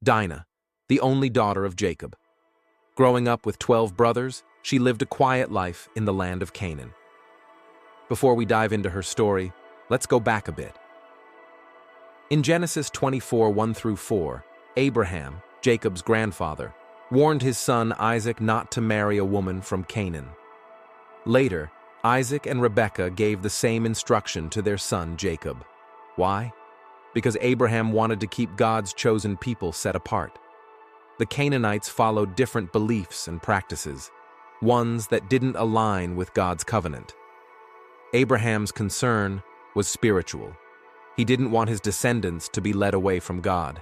Dinah, the only daughter of Jacob. Growing up with 12 brothers, she lived a quiet life in the land of Canaan. Before we dive into her story, let's go back a bit. In Genesis 24, 1-4, Abraham, Jacob's grandfather, warned his son Isaac not to marry a woman from Canaan. Later, Isaac and Rebekah gave the same instruction to their son Jacob. Why? Because Abraham wanted to keep God's chosen people set apart. The Canaanites followed different beliefs and practices, ones that didn't align with God's covenant. Abraham's concern was spiritual. He didn't want his descendants to be led away from God.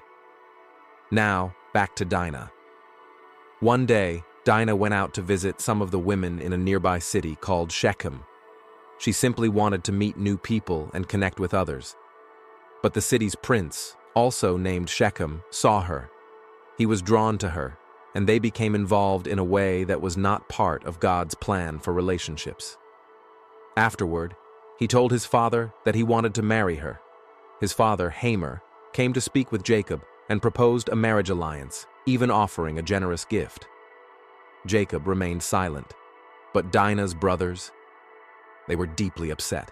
Now, back to Dinah. One day, Dinah went out to visit some of the women in a nearby city called Shechem. She simply wanted to meet new people and connect with others. But the city's prince, also named Shechem, saw her. He was drawn to her, and they became involved in a way that was not part of God's plan for relationships. Afterward, he told his father that he wanted to marry her. His father, Hamor, came to speak with Jacob and proposed a marriage alliance, even offering a generous gift. Jacob remained silent, but Dinah's brothers, they were deeply upset.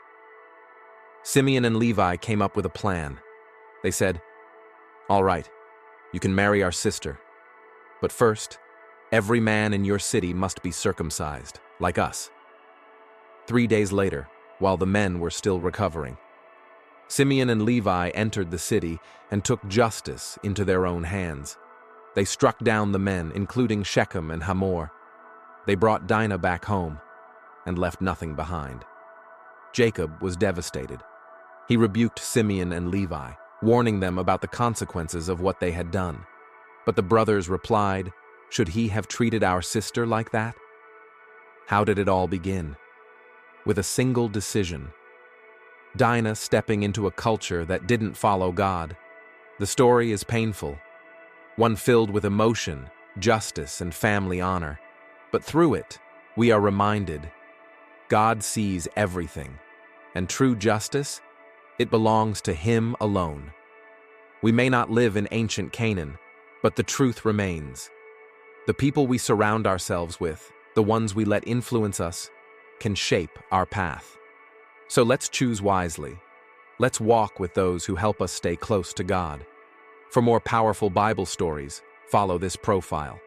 Simeon and Levi came up with a plan. They said, "All right, you can marry our sister. But first, every man in your city must be circumcised, like us." 3 days later, while the men were still recovering, Simeon and Levi entered the city and took justice into their own hands. They struck down the men, including Shechem and Hamor. They brought Dinah back home and left nothing behind. Jacob was devastated. He rebuked Simeon and Levi, warning them about the consequences of what they had done. But the brothers replied, "Should he have treated our sister like that?" How did it all begin? With a single decision. Dinah stepping into a culture that didn't follow God. The story is painful, one filled with emotion, justice, and family honor. But through it, we are reminded, God sees everything, and true justice, it belongs to Him alone. We may not live in ancient Canaan, but the truth remains. The people we surround ourselves with, the ones we let influence us, can shape our path. So let's choose wisely. Let's walk with those who help us stay close to God. For more powerful Bible stories, follow this profile.